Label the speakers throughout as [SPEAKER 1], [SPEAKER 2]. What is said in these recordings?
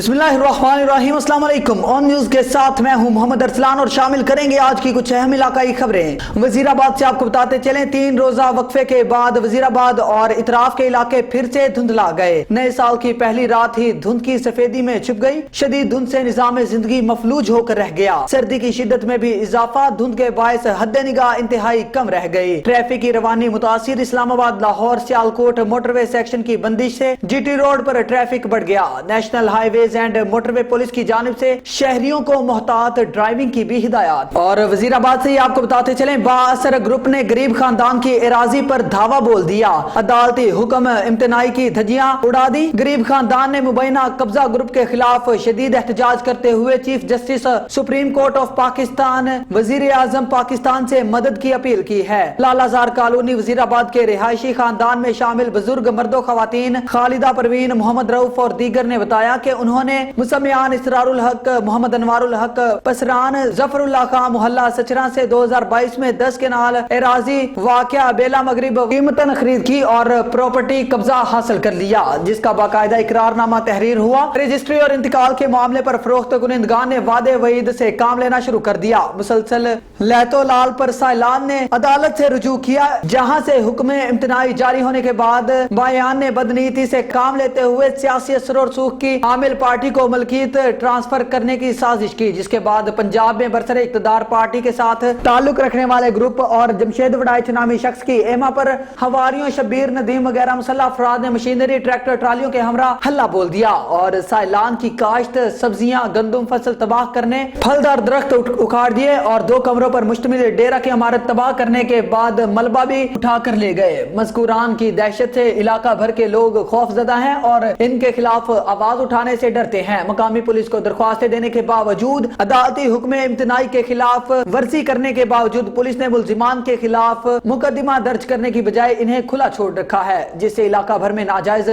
[SPEAKER 1] बिस्मिल्लाहिर्रहमानिर्रहीम। अस्सलाम वालेकुम। ऑन न्यूज के साथ मैं हूं मोहम्मद अरसलान और शामिल करेंगे आज की कुछ अहम इलाकाई खबरें। वजीराबाद से आपको बताते चलें, 3 रोजा वक्फे के बाद वजीराबाद और इतराफ के इलाके फिर से धुंधला गए। नए साल की पहली रात ही धुंध की सफेदी में छुप गई। शदीद धुंध से निजाम जिंदगी मफलूज होकर रह गया। सर्दी की शिद्दत में भी इजाफा, धुंध के बायस हद निगाह इंतहाई कम रह गई। ट्रैफिक की रवानी मुतासिर। इस्लामाबाद लाहौर सियालकोट मोटरवे सेक्शन की बंदिश से जीटी रोड पर ट्रैफिक बढ़ गया। National highway and motorway police की जानिब से शहरियों को मोहतात ड्राइविंग की भी हिदायत। और वजीराबाद से ही आपको बताते चलें, बाअसर ग्रुप ने गरीब खानदान की एराजी पर धावा बोल दिया। अदालती हुक्म इम्तनाई की धज्जियां उड़ा दी। गरीब खानदान ने मुबैना कब्जा ग्रुप के खिलाफ शदीद एहतजाज करते हुए chief justice supreme court of Pakistan, वजीर आजम पाकिस्तान से मदद की अपील की है। लालाजार कॉलोनी वजीराबाद के रिहायशी खानदान में शामिल बुजुर्ग मर्दों खवातीन खालिदा परवीन, मोहम्मद रऊफ और दीगर ने बताया कि उन्होंने मुसम्मियान इसरारुल हक, मोहम्मद अनवारुल हक पसरान, जफरुल्लाह खान मोहल्ला सचरा से 2022 में 10 केनाल एराजी वाकया बेला मगरिब कीमतन खरीद की और प्रॉपर्टी कब्जा हासिल कर लिया, जिसका बाकायदा इकरारनामा तहरीर हुआ। रजिस्ट्री और इंतकाल के मामले पर फरोख्त कुनिंदगान ने वादे वईद से काम लेना शुरू कर दिया। मुसलसल लहतो लाल पर साइलान ने अदालत से रुजू किया, जहां से हुक्म इम्तनाई जारी होने के बाद बायान ने बदनीति से काम लेते हुए सियासी असर और सूख की आमिल पार्टी को मलकियत ट्रांसफर करने की साजिश की, जिसके बाद पंजाब में बरसरे इक्तदार पार्टी के साथ ताल्लुक रखने वाले ग्रुप और जमशेद वड़ाइच नामी शख्स की एमा पर हवारियों शबीर नदीम वगैरह मुसल्लह अफराद ने मशीनरी ट्रैक्टर ट्रालियों के हमरा हल्ला बोल दिया और साइलान की काश्त, सब्जियां, गंदम फसल तबाह करने, फलदार दरख्त उखाड़ दिए और 2 कमरों पर मुश्तमिल डेरा की इमारत तबाह करने के बाद मलबा भी उठा कर ले गए। मज़कूरान की दहशत से इलाका भर के लोग खौफजदा हैं और इनके खिलाफ आवाज उठाने से डरते हैं। मकामी पुलिस को दरख्वास्तें देने के बावजूद, अदालती हुक्म इम्तनाई के खिलाफ वर्जी करने के बावजूद पुलिस ने मुल्जिमान के खिलाफ मुकदमा दर्ज करने की बजाय इन्हें खुला छोड़ रखा है, जिससे इलाका भर में नाजायज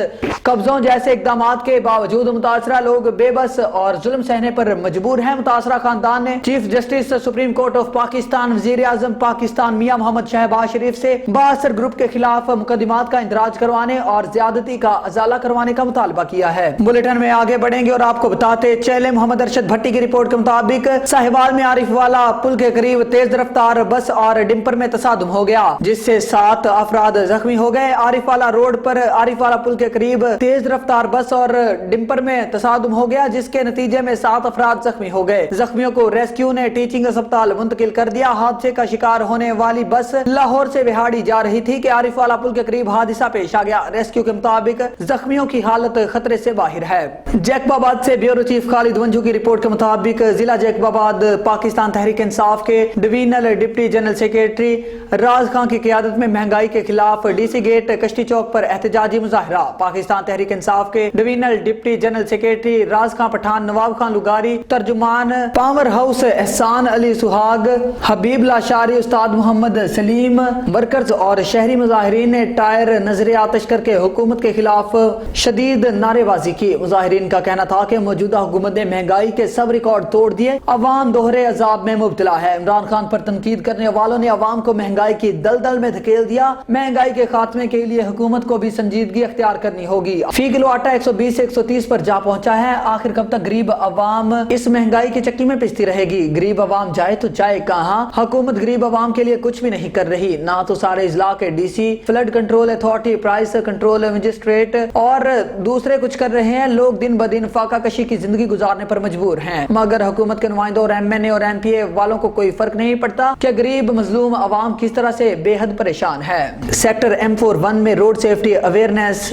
[SPEAKER 1] कब्जों जैसे इकदाम के बावजूद मुतासरा लोग बेबस और जुल्म सहने पर मजबूर हैं। मुतासरा खानदान ने chief justice supreme court of Pakistan, वजीर आजम पाकिस्तान मियां मोहम्मद शहबाज शरीफ से बाअसर ग्रुप के खिलाफ मुकदमात का इंदराज करवाने और ज्यादती का अजाला करवाने का मुतालबा किया है। बुलेटिन में आगे बढ़ेंगे और आपको बताते चले, मोहम्मद अरशद भट्टी की रिपोर्ट के मुताबिक साहिवाल में आरिफ वाला पुल के करीब तेज रफ्तार बस और डिंपर में तसादुम हो गया, जिससे 7 अफराद जख्मी हो गए। आरिफ वाला रोड पर आरिफ वाला पुल के करीब तेज रफ्तार बस और डिंपर में तसादुम हो गया, जिसके नतीजे में 7 अफराद जख्मी हो गए। जख्मियों को रेस्क्यू ने टीचिंग अस्पताल मुंतकिल कर दिया। हादसे का शिकार होने वाली बस लाहौर से बिहाड़ी जा रही थी कि आरिफ वाला पुल के करीब हादसा पेश आ गया। रेस्क्यू के मुताबिक जख्मियों की हालत खतरे से बाहर है। जैकबाबाद से ब्यूरो चीफ खालिद वंजू की रिपोर्ट के मुताबिक जिला जैकबाबाद पाकिस्तान तहरीक इंसाफ के डिवीजनल डिप्टी जनरल सेक्रेटरी राज खान की क़यादत में महंगाई के खिलाफ डीसी गेट कश्ती चौक पर एहतजाजी मुजाहरा। पाकिस्तान तहरीक इंसाफ के डिवीजनल डिप्टी जनरल सेक्रेटरी राज खान पठान, नवाब खान लुगारी, तर्जुमान पावर हाउस एहसान अली सुहाग, हबीब लाशारी, उस्ताद मोहम्मद सलीम, वर्कर्स और शहरी मुजाहिरीन ने टायर नजर आतश करके हुकूमत के खिलाफ शदीद नारेबाजी की। मुजाहिरीन का कहना था कि मौजूदा हुकूमत ने महंगाई के सब रिकॉर्ड तोड़ दिए, अवाम दोहरे अजाब में मुब्तला है। इमरान खान पर तनकीद करने वालों ने अवाम को महंगाई की दलदल में धकेल दिया। महंगाई के खात्मे के लिए हुकूमत को भी संजीदगी अख्तियार करनी होगी। फी किलो आटा 120 से 130 पर जा पहुंचा है। आखिर कब तक गरीब अवाम इस महंगाई की चक्की में पिसती रहेगी? गरीब अवाम जाए तो जाए कहां? हुकूमत गरीब अवाम के लिए कुछ भी नहीं कर रही। ना तो सारे इजला के DC, flood control authority, price control magistrate और दूसरे कुछ कर रहे हैं। लोग दिन ब दिन फाका कशी की जिंदगी गुजारने पर मजबूर हैं, मगर हुकूमत के नुमाइंदों और एमएनए और एनपीए वालों को कोई फर्क नहीं पड़ता कि गरीब मजलूम अवाम किस तरह से बेहद परेशान है। सेक्टर M41 में रोड सेफ्टी अवेयरनेस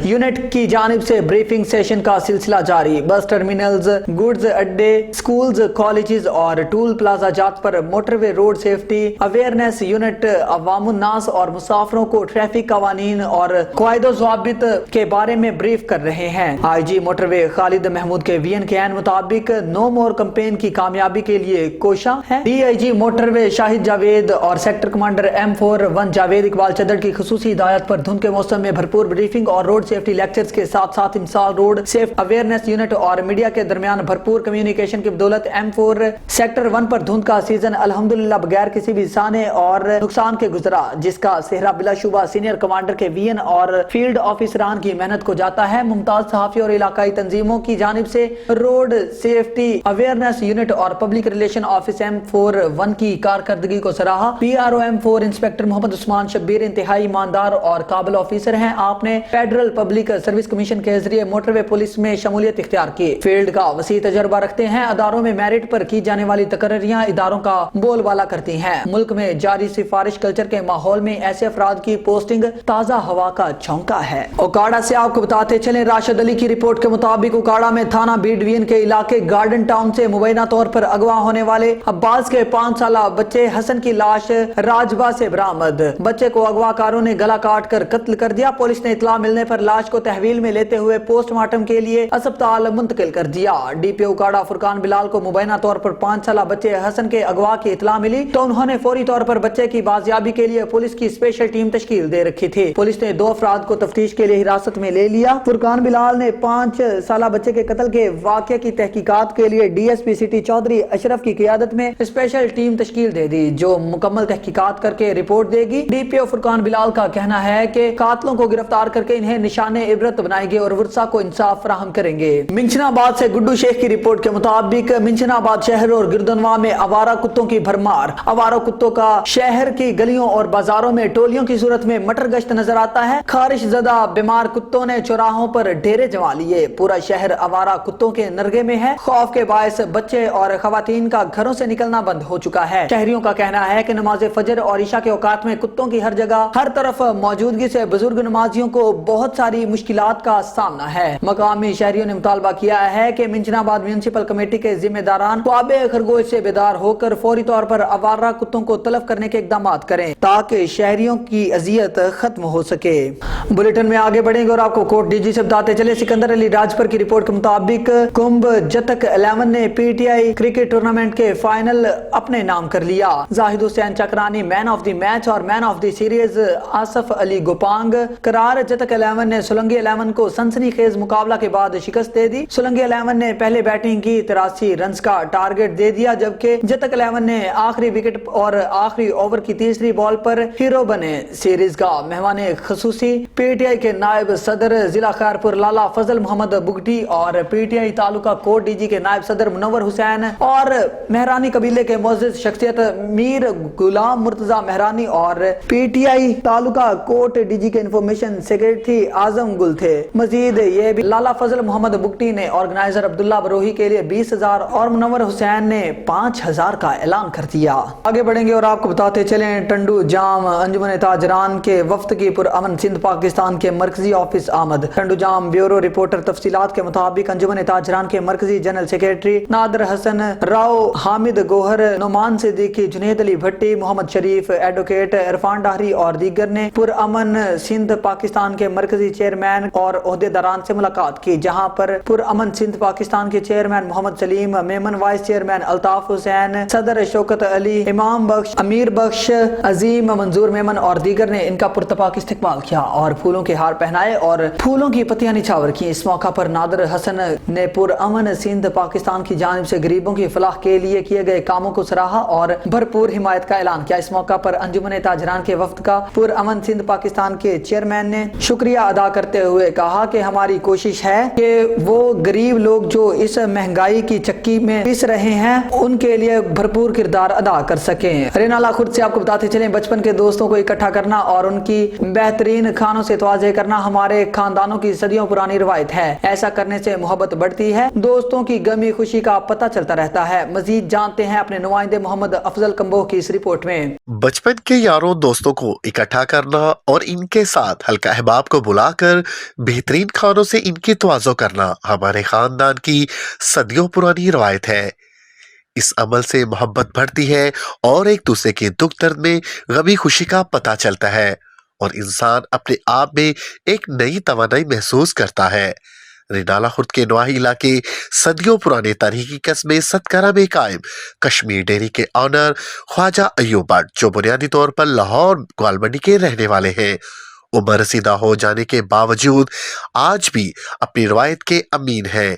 [SPEAKER 1] यूनिट की जानिब से ब्रीफिंग सेशन का सिलसिला जारी। बस टर्मिनल्स, गुड्स अड्डे, स्कूल्स, कॉलेजेस और टूल प्लाजा जात पर motorway road safety awareness unit अवामुन्नास और मुसाफिरों को ट्रैफिक कवानीन और कायदो ज़ाबित के बारे में ब्रीफ कर रहे हैं। आईजी मोटरवे खालिद महमूद के वीएन के मुताबिक नो मोर कैंपेन की कामयाबी के लिए कोशा है। डीआईजी मोटरवे शाहिद जावेद और sector commander M41 Javed Iqbal चदर की खुसूसी हिदायत पर धुंध के मौसम में भरपूर ब्रीफिंग और रोड सेफ्टी लेक्चर्स के साथ साथ इंसाल रोड सेफ अवेयरनेस यूनिट और मीडिया के दरमियान भरपूर कम्युनिकेशन की बदौलत M4 सेक्टर 1 पर धुंध का सीजन अल्हम्दुलिल्लाह बगैर किसी भी साने और नुकसान के गुजरा, जिसका सेहरा बिलाशुबा सीनियर कमांडर के वीएन और फील्ड ऑफिसरान की मेहनत को जाता है। मुमताज सहाफी और इलाकाई तंजीम तंजीमों की जानिब से रोड सेफ्टी अवेयरनेस यूनिट और पब्लिक रिलेशन ऑफिस M41 की कारकर्दगी को सराहा। PRO M4 inspector Mohammad Usman Shabbir इंतहाई ईमानदार और काबिल ऑफिसर हैं। आपने फेडरल पब्लिक सर्विस कमीशन के जरिए मोटरवे पुलिस में शमूलियत इख्तियार की, फील्ड का वसी तजर्बा रखते हैं। अदारों में मेरिट पर की जाने वाली तकर्रियां इदारों का बोलबाला करती हैं। मुल्क में जारी सिफारिश कल्चर के माहौल में ऐसे अफराद की पोस्टिंग ताज़ा हवा का झोंका है। उकाड़ा से आपको बताते चलें, राशिद अली की रिपोर्ट के मुताबिक उकाड़ा में थाना बी डिवीजन के इलाके गार्डन टाउन से मुबैना तौर पर अगवा होने वाले अब्बास के 5 साल बच्चे हसन की लाश राजबा से बरामद। बच्चे को अगवाकारों ने गला काट कर कत्ल कर दिया। पुलिस ने इतला मिलने पर लाश को तहवील में लेते हुए पोस्टमार्टम के लिए अस्पताल मुंतकिल कर दिया। DPO उकाड़ा फुरकान बिलाल को मुबैना तौर पर 5 साल बच्चे हसन के अगवा की इतला मिली तो उन्होंने फौरी तौर पर बच्चे की बाजियाबी के लिए पुलिस की स्पेशल टीम तश्कील दे रखी थी। पुलिस ने 2 अफराद को तफ्तीश के लिए हिरासत में ले लिया। फुरकान बिलाल ने 5 साल बच्चे के कत्ल के वाक़े की तहकीकात के लिए DSP सिटी चौधरी अशरफ की क़ियादत में स्पेशल टीम तश्कील दे दी, जो मुकम्मल तहकीकात करके रिपोर्ट देगी। DPO फुरकान बिलाल का कहना है कि कातलों को गिरफ्तार करके इन्हें निशाने इबरत बनाएंगे और वर्षा को इंसाफ फराहम करेंगे। मिंचनाबाद से गुड्डू शेख की रिपोर्ट के मुताबिक मिंचनाबाद शहर और गिरदनवा में आवारा कुत्तों की भरमार। आवारा कुत्तों का शहर की गलियों और बाजारों में टोलियों की सूरत में मटर गश्त नजर आता है। खारिश ज़दा बीमार कुत्तों ने चौराहों पर डेरे जमा लिए। पूरा शहर आवारा कुत्तों के नरगे में है। खौफ के बायस बच्चे और खवातीन का घरों से निकलना बंद हो चुका है। शहरियों का कहना है कि नमाज फजर और ईशा के औकात में कुत्तों की हर जगह हर तरफ मौजूदगी से बुजुर्ग नमाजियों को बहुत सारी मुश्किलात का सामना है। मकामी शहरियों ने मुतालबा किया है कि मिंचनाबाद म्यूनिसिपल कमेटी के जिम्मेदारान ख्वाबे खरगोश से बेदार होकर फौरी तौर पर आवारा कुत्तों को तलब करने के इकदाम करें ताकि शहरियों की अजियत खत्म हो सके। बुलेटिन में आगे बढ़ेंगे और आपको कोर्ट डीजी से बताते चले। सिकंदर अली राजपुर की रिपोर्ट के मुताबिक कुंभ जतक 11 ने PTI क्रिकेट टूर्नामेंट के फाइनल अपने नाम कर लिया। Zahid Hussain Chakrani man of the match और man of the series Asif Ali Gopang करार। जतक 11 ने सोलंगी 11 को सनसनीखेज मुकाबला के बाद शिकस्त दे दी। सोलंगी 11 ने पहले बैटिंग की 83 रन का टारगेट दे दिया, जबकि जतक 11 ने आखिरी विकेट और आखिरी ओवर की तीसरी बॉल पर हीरो बने। सीरीज का मेहमान खसूसी PTI के नायब सदर जिला खैरपुर लाला फजल मोहम्मद बुगटी और PTI तालुका कोट DG के नायब सदर मुनव्वर हुसैन और मेहरानी कबीले के मोअज़्ज़िज़ शख्सियत मीर गुलाम मुर्तजा मेहरानी और PTI तालुका कोट DG के इंफॉर्मेशन सेक्रेटरी आजम गुल थे। मजीद ये भी लाला फजल मोहम्मद बुगटी ने ऑर्गेनाइजर अब्दुल्ला बरोही के लिए 20,000 और मुनव्वर हुसैन ने 5,000 का ऐलान कर दिया। आगे बढ़ेंगे और आपको बताते चलें, टंडू जाम अंजुमन ताजरान के वफ्द की पुरअमन सिंध पाकिस्तान के मरकजी ऑफिस आमद। टंडू जाम ब्यूरो रिपोर्टर तफसीलात के मुताबिक अंजुमन ताजरान के मरकजी जनरल सेक्रेटरी नादर हसन राव, हामिद गोहर, नुमान सिद्दीकी, जुनेद अली भट्टी, मोहम्मद शरीफ, एडवोकेट इरफान डाहरी और दीगर ने पुरअमन सिंध पाकिस्तान के मरकजी चेयरमैन और ओहदेदारान से मुलाकात की, जहां पर पुरअमन सिंध पाकिस्तान के chairman Mohammad Saleem, Memon vice chairman Altaf Hussain, सदर शौकत अली, इमाम बख्श, अमीर बख्श, अजीम मंजूर मेमन और दीगर ने इनका पुरतपाक इस्तकबाल किया और फूलों के हार पहनाए और फूलों की पत्तियां निछावर की। इस मौका पर नादर हसन ने पुरअमन सिंध पाकिस्तान की जानिब से गरीबों की फलाह के लिए किए गए कामों को सराहा और भरपूर हिमायत का ऐलान किया। इस मौका पर अंजुमन ताजरान के वफ्द का पुरअमन सिंध पाकिस्तान के चेयरमैन ने शुक्रिया अदा करते हुए कहा कि हमारी कोशिश है कि वो गरीब लोग जो इस महंगाई की चक्की में पिस रहे हैं उनके लिए भरपूर किरदार अदा कर सकें। रेनाला खुर्द से आपको बताते चलें, बचपन के दोस्तों को इकट्ठा करना और उनकी बेहतरीन खानों से तवाज़े करना हमारे खानदानों की सदियों पुरानी रवायत है। ऐसा करने से मोहब्बत बढ़ती है, दोस्तों की गमी खुशी का पता चलता रहता है। मजीद जानते हैं अपने नुमाइंदे मोहम्मद अफजल कंबोह की इस रिपोर्ट में।
[SPEAKER 2] बचपन के यारों दोस्तों को इकट्ठा करना और इनके साथ हल्का अहबाब को बुलाकर बेहतरीन खानों से इनकी तवाज़ो करना हमारे खानदान की सदियों पुरानी रवायत है। इस अमल से मोहब्बत बढ़ती है और एक दूसरे के दुख दर्द में गमी खुशी का पता चलता है और इंसान अपने आप में एक नई तवानाई महसूस करता है। रेनाला खुर्द के नवाही इलाके सदियों पुराने तारीखी कस्बे सतकरा में कायम कश्मीर डेयरी के ऑनर ख्वाजा अय्यूब भट्ट, जो बुनियादी तौर पर लाहौर ग्वालमंडी के रहने वाले हैं, उम्र रसीदा हो जाने के बावजूद आज भी अपनी रवायत के अमीन हैं।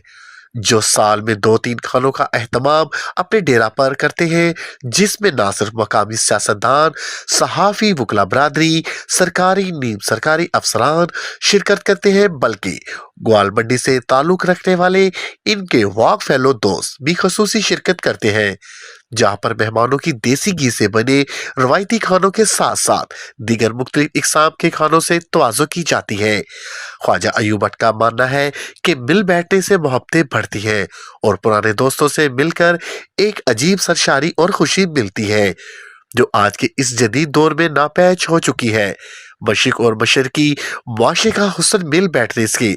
[SPEAKER 2] जो साल में 2-3 खानों का एहतमाम अपने डेरा पर करते हैं, जिसमें ना सिर्फ मकामी सियासतदान, सहाफ़ी, वकला बरादरी, सरकारी नीम सरकारी अफसरान शिरकत करते हैं, बल्कि ग्वाल मंडी से ताल्लुक़ रखने वाले इनके वाक फेलो दोस्त भी ख़ुसूसी शिरकत करते हैं, जहाँ पर मेहमानों की देसी घी से बने रवायती खानों के साथ साथ दीगर मुख्तलिफ इक़साम के खानों से तवाज़ो की जाती है। ख्वाजा अयूब भट्ट का मानना है कि मिल बैठने से मोहब्बतें बढ़ती हैं और पुराने दोस्तों से मिलकर एक अजीब सरशारी और खुशी मिलती है, जो आज के इस जदीद दौर में नापैच हो चुकी है। मशरिक और मशरकी मुआशरे का हुस्न मिल बैठने से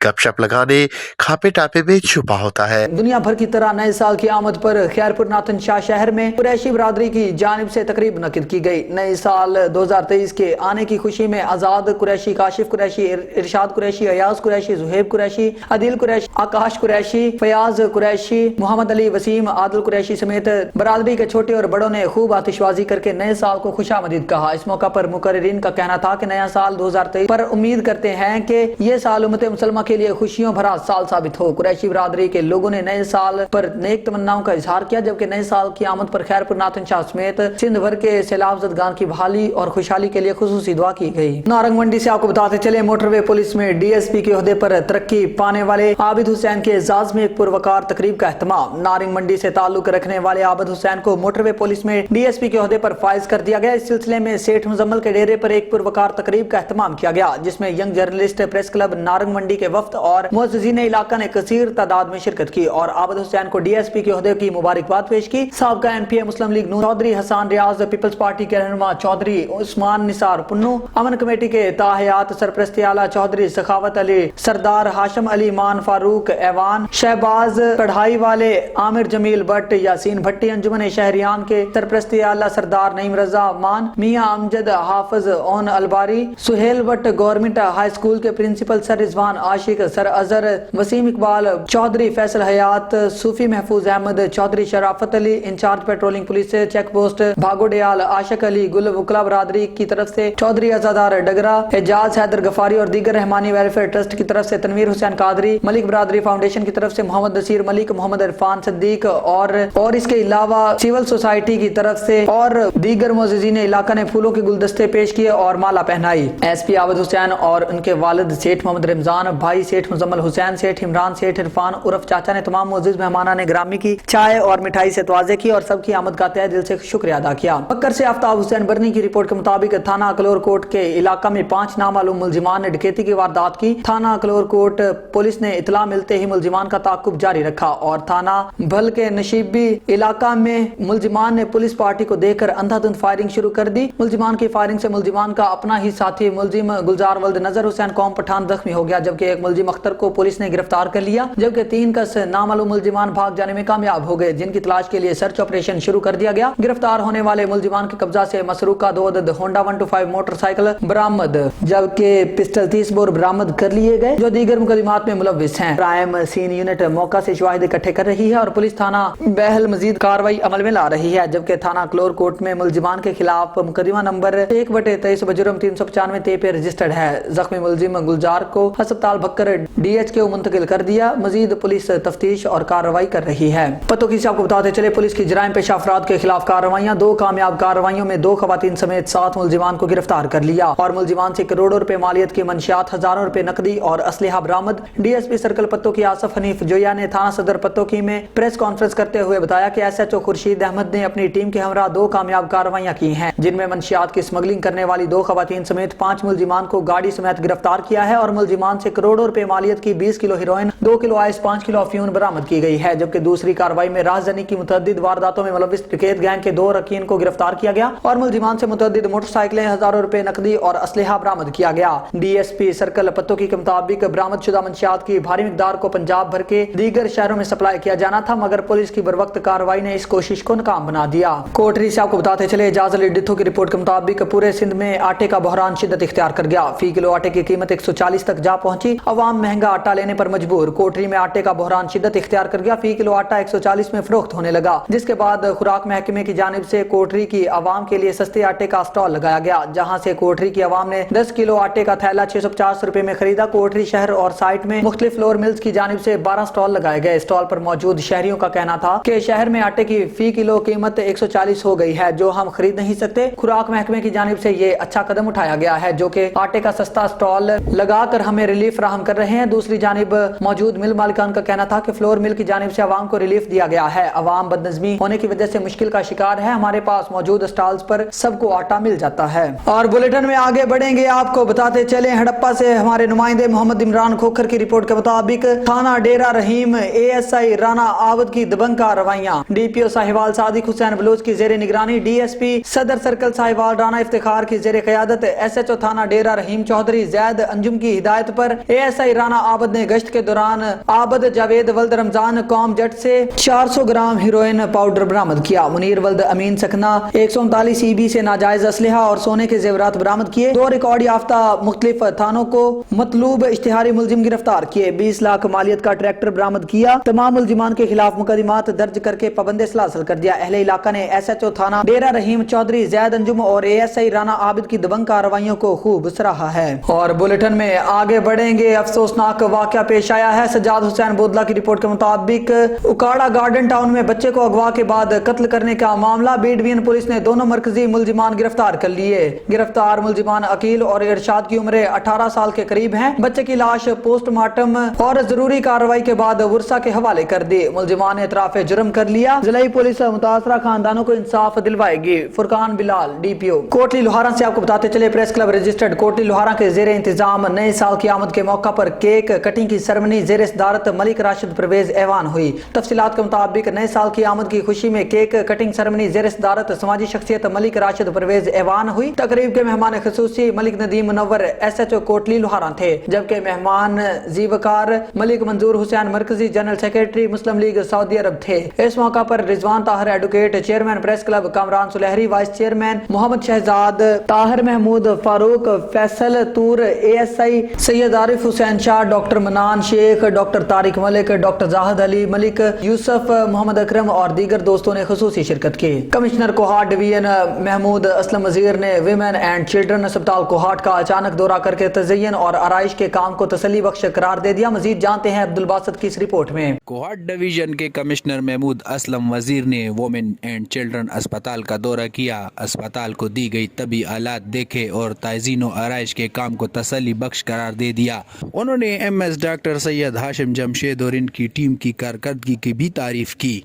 [SPEAKER 2] गपशप लगाने खापे टापे में छुपा होता है।
[SPEAKER 1] दुनिया भर की तरह नए साल की आमद पर खैरपुर नातन शाह शहर में कुरैशी बरादरी की जानिब से तकरीब मुनक्किद की गई। नए साल 2023 के आने की खुशी में आजाद कुरैशी, काशिफ कुरैशी, इरशाद कुरैशी, अयाज कुरैशी, जुहेब कुरैशी, अदिल कुरैशी, आकाश कुरैशी, फयाज कुरैशी, मोहम्मद अली, वसीम, आदिल कुरैशी समेत बरादरी के छोटे और बड़ों ने खूब आतिशबाजी करके नए साल को खुशामदीद कहा। इस मौका पर मुकर्रिरीन का कहना था कि नया साल 2023 पर उम्मीद करते हैं कि ये साल उम्मत मुसलमा के लिए खुशियों भरा साल साबित हो। कुरैशी बरादरी के लोगों ने नए साल पर नेक तमन्नाओं का इजहार किया, जबकि नए साल की आमद पर खैरपुर नातन शाह समेत सिंध भर के सैलाब ज़दगान की बहाली और खुशहाली के लिए खुसूसी दुआ की गई। नारंग मंडी से आपको बताते चले, मोटरवे पुलिस में डीएसपी के ओहदे पर तरक्की पाने वाले आबिद हुसैन के एजाज में एक पुरवकार तकरीब का एहतमाम। नारंग मंडी से ताल्लुक रखने वाले आबिद हुसैन को मोटरवे पुलिस में डीएसपी के ओहदे पर फाइज कर दिया गया। इस सिलसिले में सेठ मुजम्मल के डेरे पर एक पुरवकार तकरीब का एहतमाम किया गया, जिसमें young journalist press club Narang Mandi के वफ्द और मुअज़्ज़िज़ीन इलाका ने कसीर तादाद में शिरकत की और आबिद हुसैन को डीएसपी के ओहदे की मुबारकबाद पेश की। साबका एमपी मुस्लिम लीग नून चौधरी हसन रियाज, पीपल्स पार्टी के रहनुमा चौधरी उस्मान निसार पुन्नू, अमन कमेटी के ताहयात सरपरस्ती आला चौधरी सखावत अली, सरदार हाशम अली मान, फारूक ऐवान, शहबाज कढ़ाई वाले, आमिर जमील भट्ट, यासीन भट्टी, अंजुमन शहरियान के सरपरस्ती आला सरदार Naeem Raza Mann, Mian Amjad, Hafiz Aun Albari, Suhail Bhatt, government high school के principal sir Rizwan Ashiq, sir Azhar, Waseem Iqbal Chaudhry, Faisal Hayat, Sufi Mahfooz Ahmed Chaudhry, Sharafat Ali, incharge patrolling police check post Bhagodial, Ashiq Ali Gul, वकला बरादरी की तरफ से चौधरी आजादार डगरा, एजाज हैदर गफारी और दीगर रहमानी वेलफेयर ट्रस्ट की तरफ से तनवीर हुसैन कादरी, मलिक बरादरी फाउंडेशन की तरफ से मोहम्मद नसीर मलिक, मोहम्मद इरफान सिद्दीक और इसके अलावा सिविल सोसाइटी की तरफ से और दीगर मुअज़्ज़िज़ीन इलाका ने फूलों के गुलदस्ते पेश किए और माला पहनाई। एसपी आबिद हुसैन और उनके वालिद सेठ मोहम्मद रमजान, भाई सेठ मुजम्मल हुसैन, सेठ इमरान, सेठ इरफान उर्फ चाचा ने तमाम मुअज़्ज़िज़ मेहमानाने ग्रामी की चाय और मिठाई से तवाज़े की और सबकी आमद का तहे दिल से शुक्रिया अदा किया। बकर से आफ्ताब हुसैन बरनी की रिपोर्ट के मुताबिक थाना अकलोर कोट के इलाका में 5 नामालूम मुलजिमान ने डकैती की वारदात की। थाना अकलोर कोट पुलिस ने इतला मिलते ही मुलजिमान का ताक़ुब जारी रखा और थाना भल के नशीबी इलाका में मुलजिमान ने पुलिस पार्टी को देखकर अंधाधुंध फायरिंग शुरू कर दी। मुलजिमान की फायरिंग से मुलजिमान का अपना ही साथी मुलजिम गुलजार वल्द नजर हुसैन कौम पठान जख्मी हो गया, जबकि एक मुलजिम अख्तर को पुलिस ने गिरफ्तार कर लिया, जबकि 3 कस नामालूम मुलजिमान भाग जाने में कामयाब हो गए, जिनकी तलाश के लिए सर्च ऑपरेशन शुरू कर दिया गया। गिरफ्तार होने वाले मुलजिमान के कब्जा से मसरूका 2 अदद होंडा 125 मोटरसाइकिल बरामद, जबकि पिस्टल 30 बोर बरामद कर लिए गए, जो दीगर मुकदमात में मुलव्विस हैं। क्राइम सीन यूनिट मौका से शवाहिद इकट्ठे कर रही है और पुलिस थाना बहल मजीद कार्रवाई अमल में ला रही है, जबकि थाना क्लोर कोर्ट में मुलजिमान के खिलाफ मुकदमा नंबर 1/23 बजुर्म 395 ते पे रजिस्टर्ड है। जख्मी मुलजिम गुलजार को अस्पताल भक्कर DH को मुंतकिल कर दिया। मजीद पुलिस तफ्तीश और कार्रवाई कर रही है। पतों की आपको बताते चले, पुलिस की जराइम पेशा अफराद के खिलाफ कार्रवाइयां। 2 कामयाब कार्रवाइयों में 2 खवातीन समेत 7 मुलजिमान को गिरफ्तार कर लिया और मुलजिमान से करोड़ों रुपए मालियत की मंशियात, हजारों रुपए नकदी और असलहा बरामद। DSP सर्कल पत्तों की आसफ हनीफ जोया ने थाना सदर पत्तों की में प्रेस कॉन्फ्रेंस करते हुए बताया कि SHO खुर्शीद अहमद ने अपनी टीम के हमरा 2 कामयाब कार्रवाइयां की हैं, जिनमें मंशियात की स्मगलिंग करने वाली 2 खवातीन समेत 5 मुलजिमान को गाड़ी समेत गिरफ्तार किया है और मुलजिमान से करोड़ों रुपए मालियत की 20 kilo heroin, 2 kilo ice, 5 kilo अफीम बरामद की गई है, जबकि दूसरी कार्रवाई में राहजनी की मुतअद्दिद वारदातों में मुलव्विस डकैत गैंग के 2 अरकान को गिरफ्तार किया गया और मुलजिमान से मुतअद्दिद मोटरसाइकिलें, हजारों रुपए नकदी और असलहा बरामद किया गया। DSP सर्कल पत्तों की मुताबिक बरामद शुदा मंशियात की भारी मिकदार को पंजाब भर के दीगर शहरों में सप्लाई किया जाना था, मगर पुलिस की बरवक्त कार्रवाई ने इस कोशिश को नाकाम बना दिया। कोटरी से आपको बताते चले, एजाज अली डिथो की रिपोर्ट के मुताबिक पूरे सिंध में आटे का बहरान शिद्दत इख्तियार कर गया। फी किलो आटे की कीमत 140 तक जा पहुंची عوام مہنگا آٹا لینے پر مجبور. کوٹری میں آٹے کا بحران شدت اختیار کر گیا. فی کلو آٹا 140 میں فروخت ہونے لگا, جس کے بعد خوراک محکمے کی جانب سے کوٹری کی عوام کے لیے سستے آٹے کا اسٹال لگایا گیا, جہاں سے کوٹری کی عوام نے 10 کلو آٹے کا تھیلا 650 روپے میں خریدا. کوٹری شہر اور سائٹ میں مختلف فلور ملز کی جانب سے 12 اسٹال لگائے گئے. اسٹال پر موجود شہریوں کا کہنا تھا کہ شہر میں آٹے کی فی کلو قیمت 140 ہو گئی ہے, جو ہم خرید نہیں سکتے. خوراک محکمے کی جانب سے یہ اچھا قدم اٹھایا گیا ہے, جو کہ آٹے کا سستا اسٹال لگا کر ہمیں ریلیف فراہم کر رہے ہیں. دوسری جانب موجود مل مالکان کا کہنا تھا کہ فلور مل کی جانب سے عوام کو ریلیف دیا گیا ہے. عوام بدنظمی ہونے کی وجہ سے مشکل کا شکار ہے. ہمارے پاس موجود اسٹالز پر سب کو آٹا مل جاتا ہے. اور بلیٹن میں آگے بڑھیں گے, آپ کو بتاتے چلیں ہڑپا سے ہمارے نمائندے محمد عمران کھوکھر کی رپورٹ کے مطابق تھانہ ڈیرہ رحیم ASI رانا عابد کی دبنگا روایاں. DPO ساہیوال صادق حسین بلوچ کی زیر نگرانی, DSP صدر سرکل ساہیوال رانا افتخار کی زیر قیادت, SHO تھانہ ڈیرہ رحیم چودھری زید انجم کی ہدایت پر ASI رانا عابد نے گشت کے دوران عابد جاوید ولد رمضان قوم جٹ سے 400 گرام ہیروئن پاؤڈر برآمد کیا. منیر ولد امین سکنا 139 EB سے ناجائز اسلحہ اور سونے کے زیورات برآمد کیے. 2 ریکارڈ یافتہ مختلف تھانوں کو مطلوب اشتہاری ملزم گرفتار کیے. 20 لاکھ مالیت کا ٹریکٹر برآمد کیا. تمام ملزمان کے خلاف مقدمات درج کر کے پابند سلاسل کر دیا. اہل علاقہ نے SHO تھانہ ڈیرہ رحیم چودھری زید انجم اور ASI رانا عابد کی دبنگ کارروائیوں کو خوب سراہا ہے. اور بلیٹن میں آگے بڑھیں گے, افسوسناک واقعہ پیش آیا ہے. سجاد حسین بودلہ کی رپورٹ کے مطابق اکاڑا گارڈن ٹاؤن میں بچے کو اغوا کے بعد قتل کرنے کا معاملہ. بی ڈویژن پولیس نے دونوں مرکزی ملزمان گرفتار کر لیے. گرفتار ملزمان عقیل اور ارشاد کی عمریں 18 سال کے قریب ہیں. بچے کی لاش پوسٹ مارٹم اور ضروری کارروائی کے بعد ورثہ کے حوالے کر دی. ملزمان نے اعتراف جرم کر لیا. ضلعی پولیس متاثرہ خاندانوں کو انصاف دلوائے گی. فرقان بلال DPO کوٹلی لوہارا سے آپ کو بتاتے چلے press club registered Kotli Lohara کے زیر انتظام نئے سال کی آمد کے موقع پر کیک کٹنگ کی سرمنی زیر صدارت ملک راشد پرویز ایوان ہوئی. تفصیلات کے مطابق نئے سال کی آمد کی خوشی میں کیک کٹنگ سرمنی زیر صدارت سماجی شخصیت ملک راشد پرویز ایوان ہوئی. تقریب کے مہمان خصوصی ملک ندیم منور SHO کوٹلی لوہارا تھے, جبکہ مہمان زیوکار ملک منظور حسین مرکزی general secretary Muslim League Saudi Arab تھے. اس موقع پر Rizwan Tahir advocate chairman press club, Kamran Sulehri vice chairman, Muhammad Shahzad, Tahir Mahmood Farooq, Faisal Toor ASI, Syed Arif Hussain Shah, doctor Manan Sheikh, doctor Tariq Malik, doctor Zahid Ali Malik, Yousuf Muhammad Akram اور دیگر دوستوں نے خصوصی شرکت کی. کمشنر کوہاٹ ڈویژن محمود اسلم وزیر نے ویمن اینڈ چلڈرن اسپتال کوہاٹ کا اچانک دورہ کر کے تزئین اور آرائش کے کام کو تسلی بخش قرار دے دیا. مزید جانتے ہیں عبدالباسط کی اس رپورٹ میں.
[SPEAKER 3] کوہاٹ ڈویژن کے کمشنر محمود اسلم وزیر نے وومن اینڈ چلڈرن اسپتال کا دورہ کیا. اسپتال کو دی گئی طبی آلات دیکھے اور تزئین و آرائش کے کام کو تسلی بخش قرار دے دیا. انہوں نے MS ڈاکٹر سید ہاشم جمشید اور ان کی ٹیم کی کارکردگی کی بھی تعریف کی.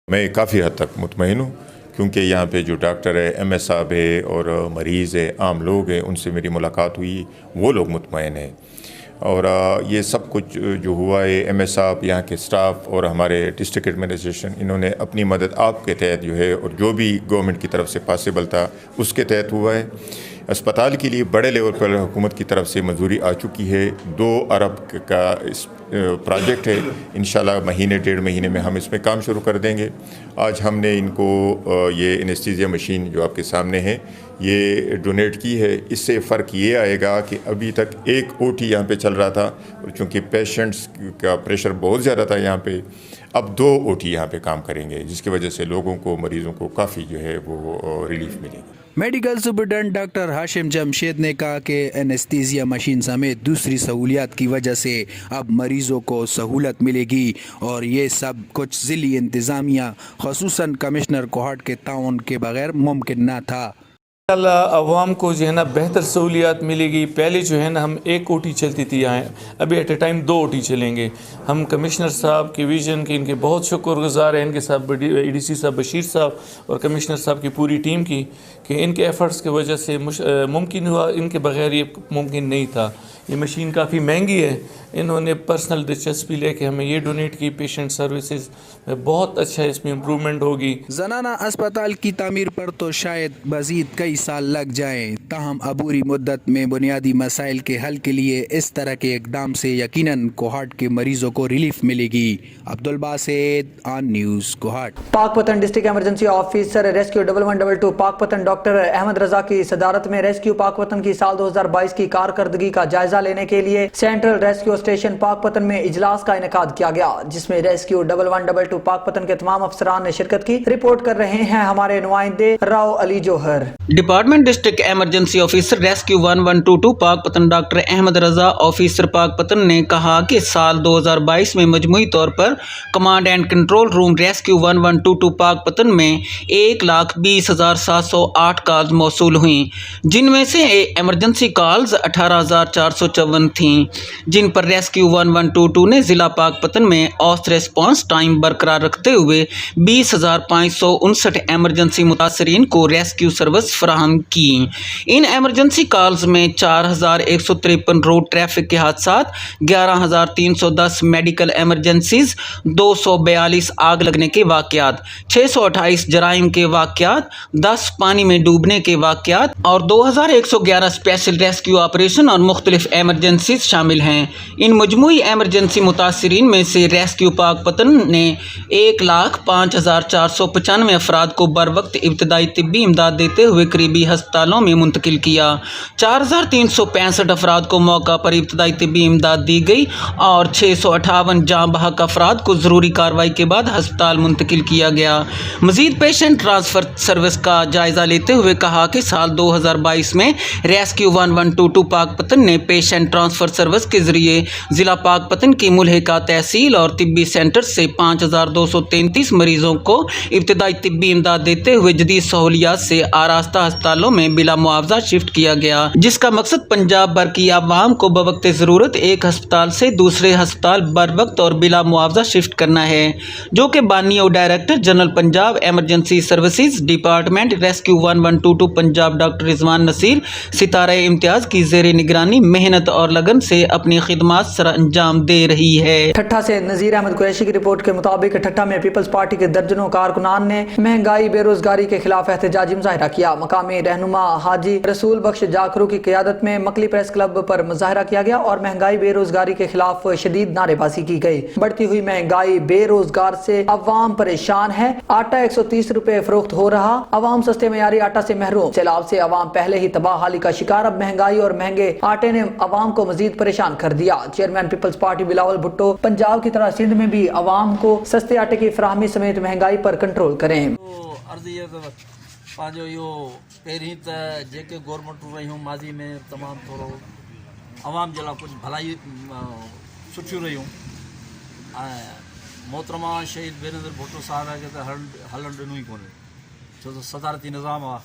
[SPEAKER 4] میں کافی حد تک مطمئن ہوں, کیونکہ یہاں پہ جو ڈاکٹر ہے MS صاحب ہے اور مریض ہے, عام لوگ ہیں, ان سے میری ملاقات ہوئی, وہ لوگ مطمئن ہیں. اور یہ سب کچھ جو ہوا ہے MS صاحب, یہاں کے سٹاف اور ہمارے ڈسٹرکٹ ایڈمنسٹریشن, انہوں نے اپنی مدد آپ کے تحت جو ہے اور جو بھی گورنمنٹ کی طرف سے پاسبل تھا اس کے تحت ہوا ہے. اسپتال کے لیے بڑے لیول پر حکومت کی طرف سے منظوری آ چکی ہے. 2 ارب کا اس پروجیکٹ ہے. انشاءاللہ مہینے 1.5 مہینے میں ہم اس میں کام شروع کر دیں گے. آج ہم نے ان کو یہ انیستھیزیا مشین جو آپ کے سامنے ہے یہ ڈونیٹ کی ہے. اس سے فرق یہ آئے گا کہ ابھی تک 1 OT یہاں پہ چل رہا تھا, چونکہ پیشنٹس کا پریشر بہت زیادہ تھا یہاں پہ. اب 2 OT یہاں پہ کام کریں گے, جس کی وجہ سے لوگوں کو, مریضوں کو کافی جو ہے وہ ریلیف ملے گی.
[SPEAKER 3] میڈیکل سپرنٹینڈنٹ ڈاکٹر ہاشم جمشید نے کہا کہ اینستھیزیا مشین سمیت دوسری سہولیات کی وجہ سے اب مریضوں کو سہولت ملے گی, اور یہ سب کچھ ضلعی انتظامیہ خصوصاً کمشنر کوہاٹ کے تعاون کے بغیر ممکن نہ تھا.
[SPEAKER 5] عوام کو جو ہے نا بہتر سہولیات ملے گی. پہلے جو ہے نا ہم 1 OT چلتی تھی یہاں, ابھی ایٹ اے ٹائم 2 OT چلیں گے. ہم کمشنر صاحب کے ویژن کے, ان کے بہت شکر گزار ہیں, ان کے ساتھ ADC صاحب بشیر صاحب اور کمشنر صاحب کی پوری ٹیم کی, کہ ان کے ایفرٹس کی وجہ سے ممکن ہوا. ان کے بغیر یہ ممکن نہیں تھا. یہ مشین کافی مہنگی ہے. انہوں نے پرسنل دلچسپی لے کے ہمیں یہ ڈونیٹ کی. پیشنٹ سروسز بہت اچھا ہے, اس میں امپرومنٹ ہوگی.
[SPEAKER 3] زنانہ اسپتال کی تعمیر پر تو شاید مزید کئی कई साल लग जाएं, ताहम अबूरी मुद्दत में बुनियादी मसाइल के हल के लिए इस तरह के इकदाम से यकीनन कोहाट के मरीजों को रिलीफ मिलेगी। Abdul Basit, on news Kohat.
[SPEAKER 1] Pakpattan district emergency officer rescue 1122 Pakpattan doctor Ahmed Raza की सदारत में रेस्क्यू पाकपतन की साल 2022 की कारकर्दगी का जायजा लेने के लिए सेंट्रल रेस्क्यू स्टेशन पाकपतन में इजलास का इनेकाद किया गया, जिसमें रेस्क्यू 1122 पाकपतन के तमाम अफसरान ने शिरकत की। रिपोर्ट कर रहे हैं हमारे नुमाइंदे Rao Ali Johar.
[SPEAKER 6] Department district emergency officer rescue 1122 Pakpattan doctor Ahmed Raza officer Pakpattan ने कहा कि साल 2022 में मजमूई तौर पर command and control room rescue 1122 Pakpattan में 1,20,708 कॉल्स मौसूल हुई, जिनमें से इमरजेंसी कॉल्स 18,454 थीं, जिन पर रेस्क्यू 1122 ने जिला पाकपतन में औसत रिस्पांस टाइम बरकरार रखते हुए 20,559 इमरजेंसी मुतासरीन को रेस्क्यू सर्विस फराहम की। इन इमरजेंसी कॉल्स में 4,153 रोड ट्रैफिक के हादसात, 11,310 मेडिकल इमरजेंसीज, 242 आग लगने के वाकयात, 628 जराइम के वाकयात, 10 पानी में डूबने के वाकयात और 2,111 स्पेशल रेस्क्यू ऑपरेशन और मुख्तलिफ इमरजेंसीज शामिल हैं। इन मजमूई इमरजेंसी मुतासरीन में से रेस्क्यू पाकपतन ने 1,05,495 अफराद को बर वक्त इब्तदाई तिब्बी इमदाद देते हुए करीबी हस्पतालों में मुंतकिल किया। 4,365 अफराद को मौका पर इब्तदाई तिब्बी इमदाद दी गई और 658 जाँ बहक अफराद को ज़रूरी कार्रवाई के बाद हस्पताल मुंतकिल किया गया। मज़ीद पेशेंट ट्रांसफ़र सर्विस का जायज़ा लेते हुए कहा कि साल 2022 में रेस्क्यू 1122 पाकपतन ने पेशेंट ट्रांसफ़र सर्विस के ज़रिए ज़िला पाकपतन की मुल्हिका तहसील और तिब्बी सेंटर से 5,233 मरीज़ों को इब्तदाई तिब्बी इमदाद देते हुए जदीद सहूलियात से आरास्ता अस्पतालों में बिला मुआवजा शिफ्ट किया गया, जिसका मकसद पंजाब भर की आवाम को बवक्त ज़रूरत एक हस्पताल से दूसरे हस्पताल बर वक्त और बिला मुआवजा शिफ्ट करना है, जो कि बानी और director general Punjab emergency services department rescue 1122 Punjab doctor Rizwan Naseer Sitara Imtiaz की ज़ेर निगरानी मेहनत और लगन से अपनी खिदमात सर अंजाम दे रही है।
[SPEAKER 1] ठट्ठा से नज़ीर अहमद कुरैशी की रिपोर्ट के मुताबिक ठट्ठा में पीपल्स पार्टी के दर्जनों कारकुनान ने महंगाई बेरोजगारी के खिलाफ एहतजाजी मुजाहिरा किया। मकामी रहनुमा हाजी रसूल बख्श जाखरू की क़यादत में मकली प्रेस क्लब पर मुजाहिरा किया गया और महंगाई बेरोजगारी के खिलाफ शदीद नारेबाजी की गई। बढ़ती हुई महंगाई बेरोजगार से अवाम परेशान है। आटा 130 रुपए फरोख्त हो रहा, अवाम सस्ते मयारी आटा से महरूम। सैलाब से अवाम पहले ही तबाह हाली का शिकार, अब महंगाई और महंगे आटे ने अवाम को मजीद परेशान कर दिया। चेयरमैन पीपल्स पार्टी बिलावल भुट्टो पंजाब की तरह सिंध में भी अवाम को सस्ते आटे की फराहमी समेत महंगाई पर कंट्रोल करें।
[SPEAKER 7] पंहिंजो इहो पहिरीं त जेके गवर्नमेंटूं रहियूं माज़ी में तमामु थोरो आवाम जे लाइ कुझु भलाई सुठियूं रहियूं ऐं मोहतरमा शहीद वीरेंद्र भुट्टो साहिब खे त हलणु ॾिनो ई कोन्हे, छो त सदारती निज़ाम आहे।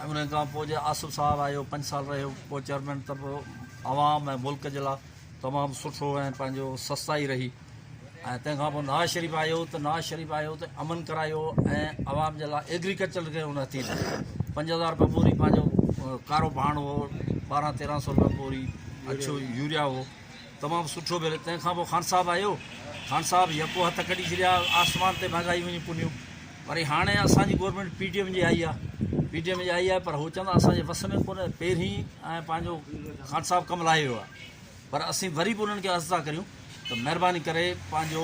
[SPEAKER 7] ऐं उन खां पोइ जे आसिफ साहिबु आयो 5 साल रहियो, पोइ चेयरमैन त पोइ आवाम ऐं मुल्क जे लाइ तमामु सुठो ऐं पंहिंजो सस्ताई रही। ऐं तंहिंखां पोइ नवाज़ शरीफ़ आयो त अमन करायो ऐं आवाम जे लाइ एग्रीकल्चर खे उन थी 5,000 रुपया बोरी पंहिंजो कारो भाण हो, 1200-1300 रुपया बोरी अछो यूरिया हो, तमामु सुठो मिले। तंहिंखां पोइ ख़ान साहिबु आयो, ख़ान साहिबु यको हथ कढी छॾिया, आसमान ते महांगाई वञी पुनियूं। वरी हाणे असांजी गवर्नमेंट PTM जी आई आहे, पर हू चवंदा असांजे वस में कोन्हे, पहिरीं ऐं पंहिंजो ख़ान साहिबु कमु लाहे वियो आहे, पर असीं वरी बि उन्हनि खे अर्ज़ु था करियूं त महिरबानी करे पंहिंजो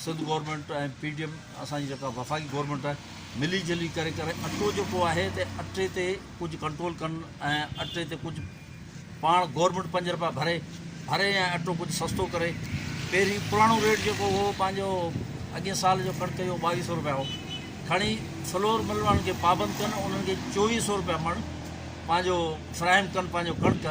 [SPEAKER 7] सिंध गवर्नमेंट ऐं PTM असांजी जेका वफ़ाक़ी गवर्नमेंट आहे मिली जुली करे अटो जेको आहे त अटे ते कुझु कंट्रोल कनि ऐं अटे ते कुझु पाण गवर्नमेंट 5 रुपया भरे ऐं अटो कुझु सस्तो करे। पहिरीं पुराणो रेट जेको हो पंहिंजो अॻे साल जो कणिक जो 2200 रुपया हो, खणी फ्लोर मिल वारनि खे पाबंद कनि, उन्हनि खे 2400 रुपया मण पंहिंजो फ्राइम कनि पंहिंजो कणिक।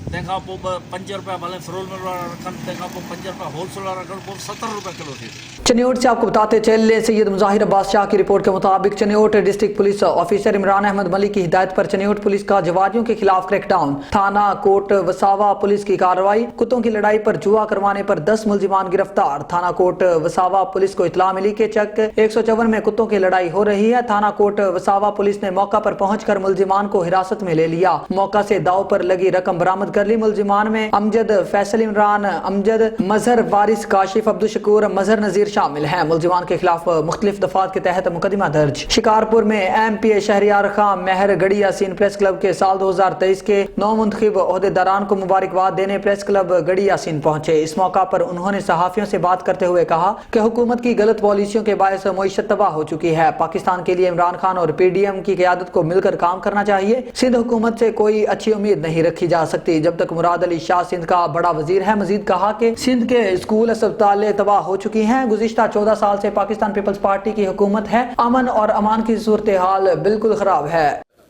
[SPEAKER 7] तंहिंखां पोइ 5 रुपया भले फ्लोर मिल वारा रखनि, तंहिंखां पोइ 5 रुपया होलसेल वारा रखनि, पोइ 70 रुपया किलो थिए।
[SPEAKER 1] चनियोट से आपको बताते चले सैयद मुजाहिर बादशाह की रिपोर्ट के मुताबिक Chiniot district police officer Imran Ahmed Malik की हिदायत पर चनियोट पुलिस का जवादियों के खिलाफ क्रैकडाउन। थाना कोट वसावा पुलिस की कार्रवाई। कुत्तों की लड़ाई पर जुआ करवाने पर 10 मुलजिमान गिरफ्तार। थाना कोट वसावा पुलिस को इतला मिली कि चक 154 में कुत्तों की लड़ाई हो रही है। थाना कोट वसावा पुलिस ने मौका पर पहुंचकर मुलजिमान को हिरासत में ले लिया। मौका से दाव पर लगी रकम बरामद कर मुतहर्री मुलजिमान में अमजद, फैसल इमरान, अमजद, मजहर वारिस, काशिफ, अब्दुल शकूर, मजहर नजीर शामिल हैं। मुलजिमान के खिलाफ मुख्तलिफ दफात के तहत मुकदमा दर्ज। शिकारपुर में MP शहरियार खां मेहर गढ़ी यासीन प्रेस क्लब के साल 2023 के नौ मुंतखब ओहदेदारान को मुबारकबाद देने प्रेस क्लब गढ़ी यासीन पहुंचे। इस मौका पर उन्होंने सहाफियों से बात करते हुए कहा कि हुकूमत की गलत पॉलिसियों के बायस मईशत तबाह हो चुकी है। पाकिस्तान के लिए इमरान खान और PDM की क़यादत को मिलकर काम करना चाहिए। सिंध हुकूमत से कोई अच्छी उम्मीद नहीं रखी जा सकती जब तक मुराद अली शाह सिंध का बड़ा वजीर है। मजीद कहा कि सिंध के स्कूल अस्पताल तबाह हो चुकी हैं। गुज़िश्ता 14 साल से पाकिस्तान पीपल्स पार्टी की हुकूमत है। अमन और अमान की सूरत हाल बिल्कुल ख़राब है।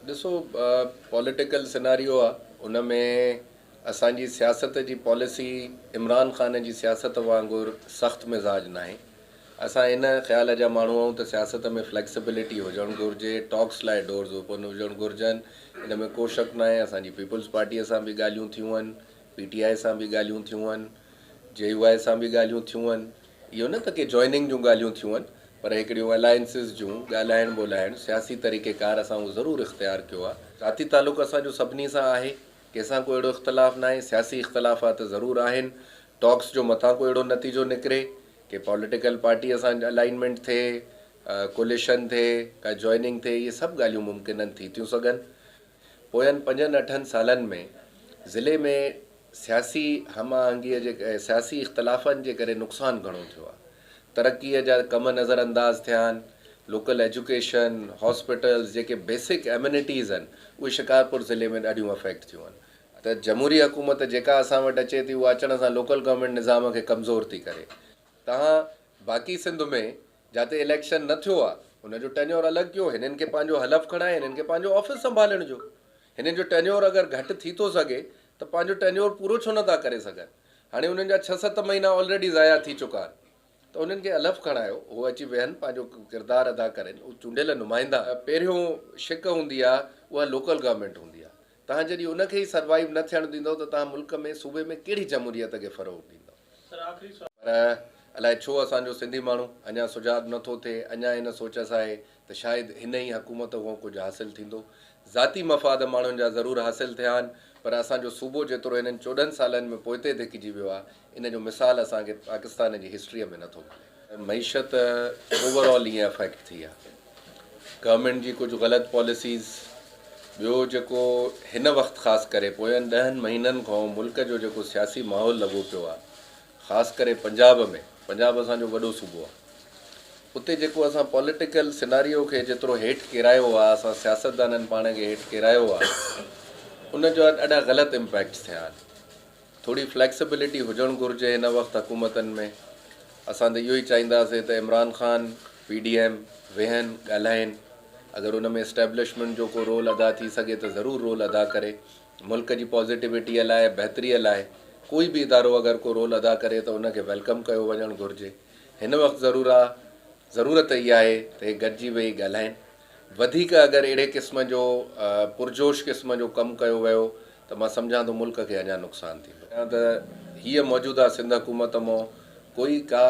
[SPEAKER 8] ॾिसो पॉलिटिकल सिनारियो आहे, उन में असांजी सियासत जी पॉलिसी इमरान ख़ान जी सियासत वांगुरु सख़्तु मिज़ाज न आहे। असां इन ख़्याल जा माण्हू आहियूं त सियासत में फ्लैक्सिबिलिटी हुजणु घुरिजे, टॉक्स लाइ डोर्स ओपन हुजणु घुरिजनि। इन में को शक न आहे। असांजी पीपल्स पार्टीअ सां बि ॻाल्हियूं थियूं आहिनि, PTI सां बि ॻाल्हियूं थियूं आहिनि, JUI सां बि ॻाल्हियूं थियूं आहिनि। इहो न त की जॉइनिंग जूं ॻाल्हियूं थियूं आहिनि, पर हिकिड़ियूं अलायंसिस जूं ॻाल्हाइणु ॿोलाइणु सियासी तरीक़ेकार असां उहो ज़रूरु इख़्तियार कयो आहे। ज़ाती तालुक़ असांजो सभिनी सां आहे, कंहिंसां को अहिड़ो इख़्तिलाफ़ न आहे। सियासी इख़्तिलाफ़ात ज़रूरु आहिनि। टॉक्स जो मथां को अहिड़ो नतीजो निकिरे कि पॉलिटिकल पार्टीअ सां अलाइनमेंट थिए, कोलिशन थिए, का जॉइनिंग थिए, इहे सभु ॻाल्हियूं मुमकिन थी थियूं सघनि। पोयनि 5-8 सालनि में ज़िले में सियासी हमाहंगीअ जे सियासी इख़्तिलाफ़नि जे करे नुक़सानु घणो थियो आहे। तरक़ीअ जा कम नज़रअंदाज़ थिया आहिनि। लोकल एजुकेशन, हॉस्पिटल्स, जेके बेसिक एम्यूनिटीज़ आहिनि, उहे शिकारपुर ज़िले में ॾाढियूं अफेक्ट थियूं आहिनि। त जमहूरी हुकूमत जेका असां वटि अचे थी, उहा अचण सां लोकल गवर्नमेंट निज़ाम खे कमज़ोर थी करे। तव्हां बाक़ी सिंध में जिते इलेक्शन न थियो आहे, हुनजो टेन्योर अलॻि कयो। हिननि खे पंहिंजो हलफ़ खणाए, हिननि खे पंहिंजो ऑफिस संभालण जो। हिननि जो टेन्योर अगरि घटि थी थो सघे त पंहिंजो टेन्योर पूरो छो नथा करे सघनि। हाणे हुननि जा 6-7 महीना ऑलरेडी ज़ाया थी चुका आहिनि, त उन्हनि खे हलफ़ खणायो, उहो अची वेहनि, पंहिंजो किरदारु अदा कनि। उहे चूंडियल नुमाइंदा। पहिरियों शिक हूंदी आहे, उहा लोकल गवर्नमेंट हूंदी आहे। तव्हां जॾहिं उनखे ई सर्वाइव न थियणु ॾींदव त तव्हां मुल्क में सूबे में कहिड़ी जमहूरियत खे फ़रोग़ ॾींदव। पर अलाए छो असांजो सिंधी माण्हू अञा सुजाॻ नथो थिए। अञा इन सोच सां आहे त शायदि हिन ई हुकूमत खां कुझु हासिलु थींदो। ज़ाती मफ़ाद माण्हुनि जा ज़रूरु हासिलु थिया आहिनि, पर असांजो सूबो जेतिरो हिननि 14 सालनि में पोइते धिकिजी वियो आहे, इन जो मिसाल असांखे पाकिस्तान जी हिस्ट्रीअ में नथो मिले। मईशत ओवरऑल ईअं अफेक्ट थी आहे। गवर्नमेंट जी कुझु ग़लति पॉलिसीज़, ॿियो जेको हिन वक़्तु ख़ासि करे पोयनि 10 महीननि खां मुल्क जो जेको सियासी माहौल लॻो पियो आहे, ख़ासि करे पंजाब में। पंजाब असांजो वॾो सूबो आहे। उते जेको असां पॉलिटिकल सिनारियो खे जेतिरो हेठि किरायो आहे, असां सियासतदाननि पाण खे हेठि किरायो आहे, उनजा ॾाढा ग़लति इम्पैक्ट्स थिया आहिनि। थोरी फ्लैक्सिबिलिटी हुजणु घुरिजे हिन वक़्तु हुकूमतनि में। असां त इहो ई चाहींदासीं त इमरान ख़ान, PDM वेहनि, ॻाल्हाइनि। अगरि उन में इस्टेब्लिशमेंट जो को रोल अदा थी सघे त ज़रूरु रोल अदा करे। मुल्क जी पॉज़िटिविटीअ लाइ, बहितरीअ लाइ कोई बि इदारो अगरि को रोल अदा करे त उनखे वेलकम कयो वञणु घुरिजे। हिन वक़्तु ज़रूरत इहा आहे त हे गॾिजी वेही ॻाल्हाइनि। वधीक अगरि अहिड़े क़िस्म जो पुरजोश क़िस्म जो कमु कयो वियो त मां सम्झां थो मुल्क खे अञा नुक़सानु थींदो। त हीअ मौजूदा सिंध हुकूमत मां कोई का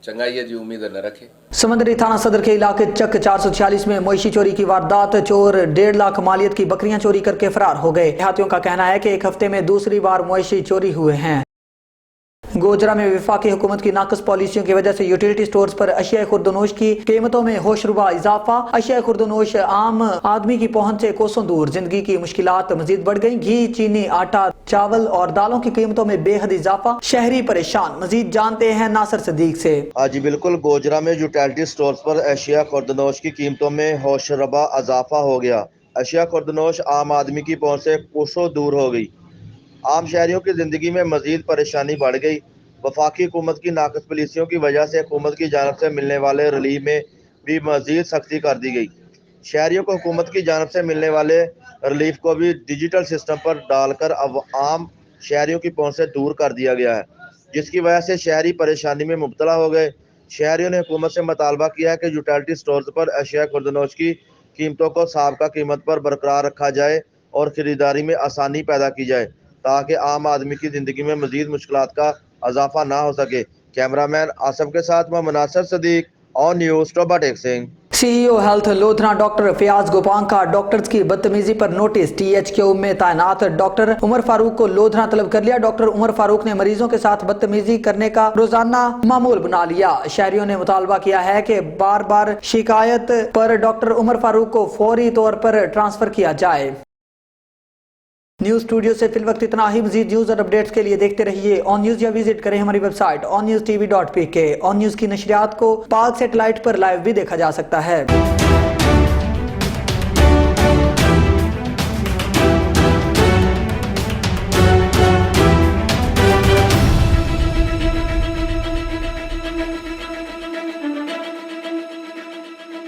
[SPEAKER 8] चङाईअ जी उम्मीद न रखे।
[SPEAKER 1] समंदरी थाना सदर के इलाके चक 446 में मवेशी चोरी की वारदात। चोर 1.5 लाख मालियत की बकरियां चोरी करके फरार हो गए। देहातियों का कहना है कि एक हफ्ते में दूसरी बार मवेशी चोरी हुए हैं। गोजरा में वफाकी हुकूमत की नाकस पॉलिसियों की वजह से यूटिलिटी स्टोर्स पर अशिया खुर्दनोश की कीमतों में होशरुबा इजाफा। अशिया खुर्दनोश आम आदमी की पहुंच से कोसों दूर। जिंदगी की मुश्किलात मजीद बढ़ गई। घी, चीनी, आटा, चावल और दालों की कीमतों में बेहद इजाफा। शहरी परेशान। मजीद जानते हैं नासिर सदीक से।
[SPEAKER 9] जी बिल्कुल, गोजरा में यूटिलिटी स्टोर्स पर अशिया खुर्दनोश की कीमतों में होशरुबा इजाफा हो गया। अशिया खुर्दनोश आम आदमी की पहुंच से कोसों दूर हो गई। आम शहरियों की ज़िंदगी में मज़ीद परेशानी बढ़ गई। वफाकी हुकूमत की नाकस पॉलिसियों की वजह से हुकूमत की जानब से मिलने वाले रिलीफ में भी मज़ीद सख्ती कर दी गई। शहरियों को हुकूमत की जानब से मिलने वाले रिलीफ को भी डिजिटल सिस्टम पर डालकर अब आम शहरियों की पहुंच से दूर कर दिया गया है, जिसकी वजह से शहरी परेशानी में मुब्तला हो गए। शहरियों ने हुकूमत से मुतालबा किया है कि यूटिलिटी स्टोर्स पर अशिया खुर्दनोश की कीमतों को साबका कीमत पर बरकरार रखा जाए और ख़रीदारी में आसानी पैदा की जाए, ताकि आम आदमी की ज़िंदगी में मज़ीद मुश्किलात का इजाफा ना हो सके। कैमरामैन आसफ के साथ मैं Munasir Sadiq, on news Toba Tek Singh.
[SPEAKER 1] CEO health Lodhran doctor Fayyaz Gopang का डॉक्टर्स की बदतमीजी पर नोटिस। टीएचक्यू में तैनात डॉक्टर उमर फारूक को लोधरा तलब कर लिया। डॉक्टर उमर फारूक ने मरीजों के साथ बदतमीजी करने का रोजाना मामूल बना लिया। शहरियों ने मुतालबा किया है कि बार बार शिकायत पर डॉक्टर उमर फारूक को फौरी तौर पर ट्रांसफर किया जाए। न्यूज स्टूडियो से फिल वक्त इतना ही। मजीद न्यूज और अपडेट्स के लिए देखते रहिए ऑन न्यूज या विजिट करें हमारी वेबसाइट OnNewsTV.pk। ऑन न्यूज की नशरियात को पाक सैटेलाइट पर लाइव भी देखा जा सकता है।